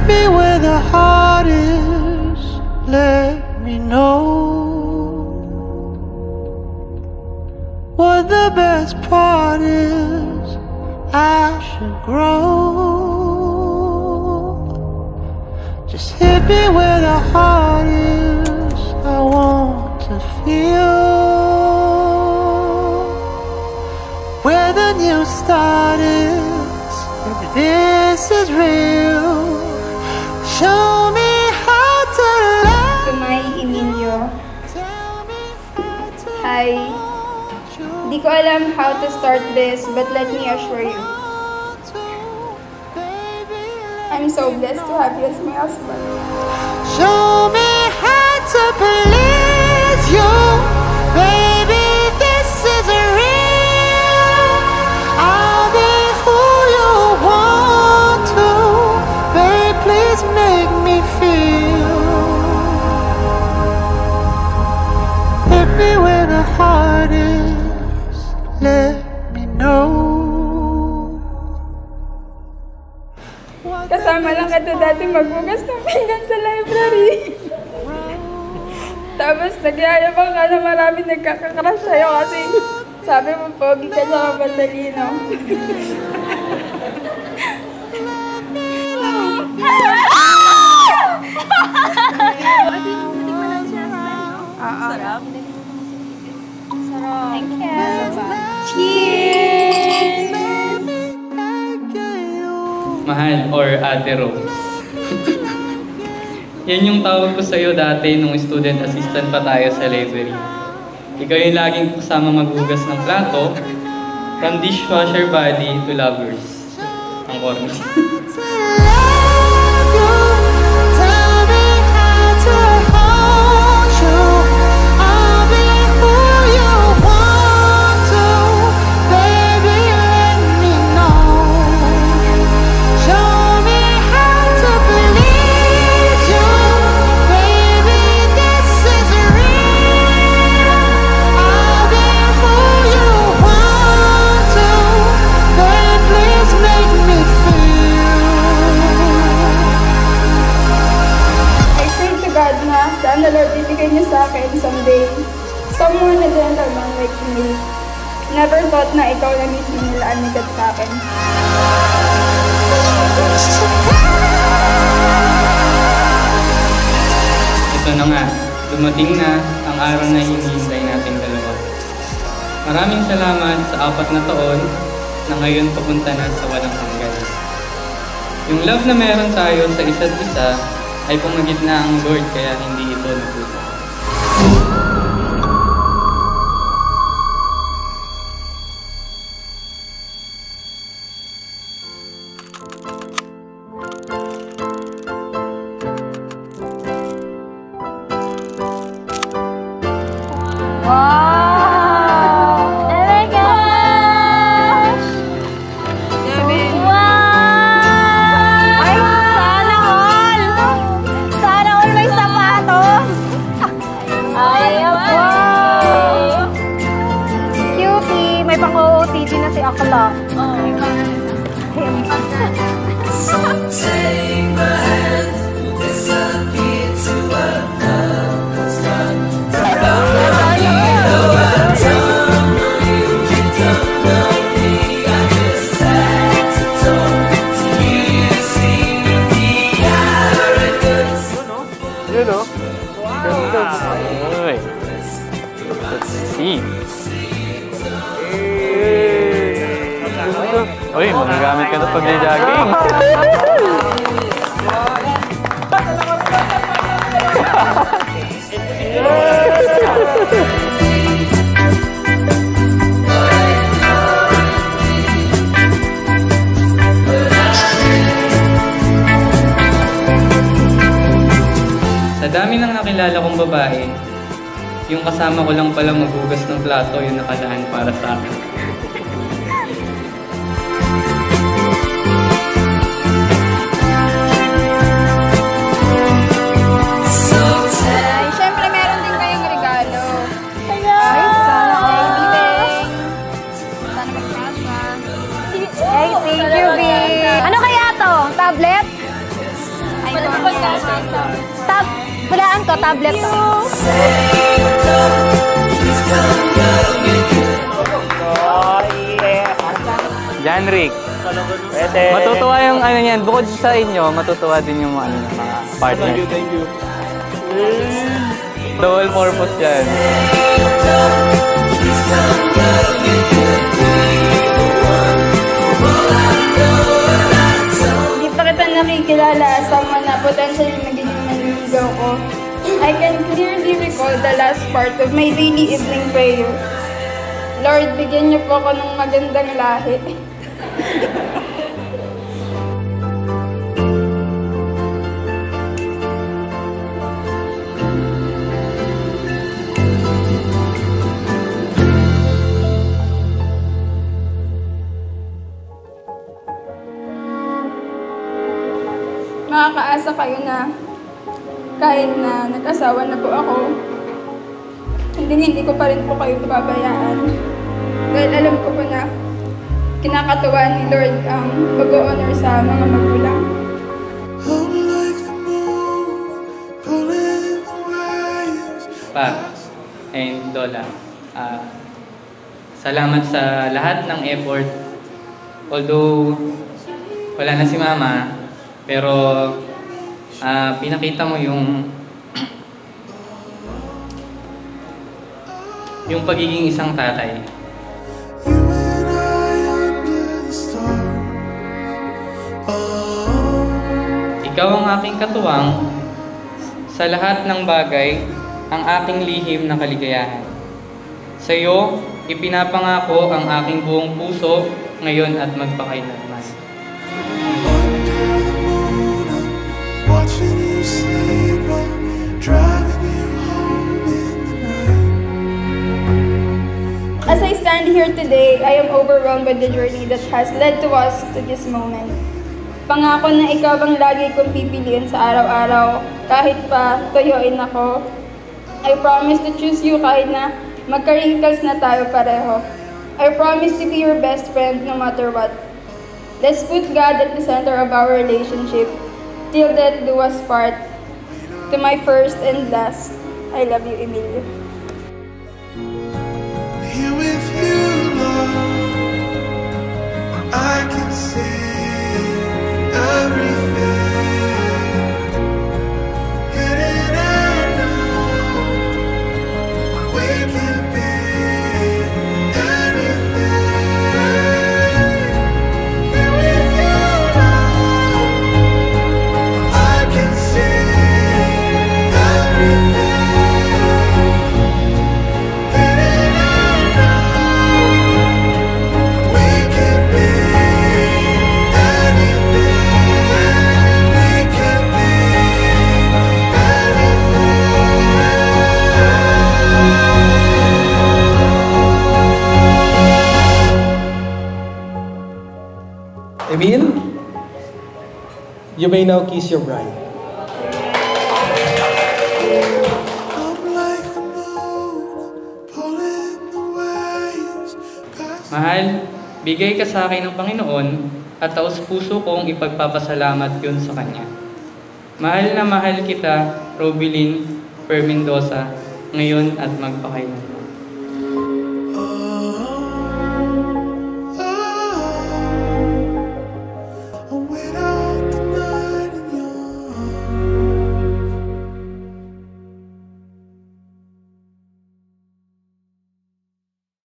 me where the heart is, let me know what the best part is. I should grow. Just hit me where the heart is. I want to feel where the new start is. If this is real, show me how to love. To my Emilio. Hi. Di ko alam how to start this, but let me assure you, I'm so blessed to have you as my husband. Show me how to please you, baby, this is real. I'll be who you want to, babe, please make me feel. Hit me where the heart is, let me know. Kasama lang kita dati magbugas ng pinggan sa library. Tapos nagyayabang ka na marami nagkakakrush sa'yo kasi sabi mo pogi ka sa matalino. Sarap. Thank you. Cheers! Mahal or Ate Rose. Yan yung tawag ko sa'yo dati nung student assistant pa tayo sa library. Ikaw yung laging kasama maghugas ng plato, from dishwasher body to lovers. Ang corny. Sana Lord, bibigay niyo sa akin someday someone na gentleman like me. Never thought na ikaw na mismo nilaan ni God sa akin. Ito na nga, dumating na ang araw na hinihintay nating dalawa. Maraming salamat sa 4 na taon na ngayon papunta na sa walang hanggan. Yung love na meron tayo sa isa't isa ay pumagitna ang Lord kaya hindi ito nabuta. Akala. Yun o. Ganda. Let's see. Uy, magagamit ka na pag-jogging. Sa dami ng nakilala kong babae, yung kasama ko lang pala maghugas ng plato yung nakalaan para sa akin. Walaan ko, tablet to. Janrick. Matutuwa yung ano niyan. Bukod sa inyo, matutuwa din yung mga partner. Thank you. Double purpose yan. Hindi pa kita nakikilala as someone na potentially magiging manliligaw ko. I can clearly recall the last part of my daily evening prayer. Lord, bigyan niyo po ako ng magandang lahi. Makakaasa kayo na kahit na nag-asawa na po ako, hindi ko pa rin po kayo pababayaan. Dahil alam ko po na kinakatuwa ni Lord ang pag-honor sa mga magulang. Pa and Lola, salamat sa lahat ng effort. Although wala na si Mama, pero pinakita mo yung pagiging isang tatay. Ikaw ang aking katuwang sa lahat ng bagay, ang aking lihim na kaligayahan. Sa iyo, ipinapangako ang aking buong puso ngayon at magpakailanman. Watching you sleep, driving you home in the night. As I stand here today, I am overwhelmed by the journey that has led to us to this moment. Pangako na ikaw ang lagi kong pipiliin sa araw-araw, kahit pa tuyuin ako. I promise to choose you kahit na magka-wrinkles na tayo pareho. I promise to be your best friend no matter what. Let's put God at the center of our relationship. Till death do us part. To my first and last, I love you, Emilio. Here with you, Lord, I can see everything. Hidden and known, we can be anything. Here with you, Lord, I can see everything. Emil, you may now kiss your bride. Mahal, bigay ka sa akin ng Panginoon at taos-puso kong ipagpapasalamat yun sa Kanya. Mahal na mahal kita, Robilyn Per Mendoza, ngayon at magpakailanman.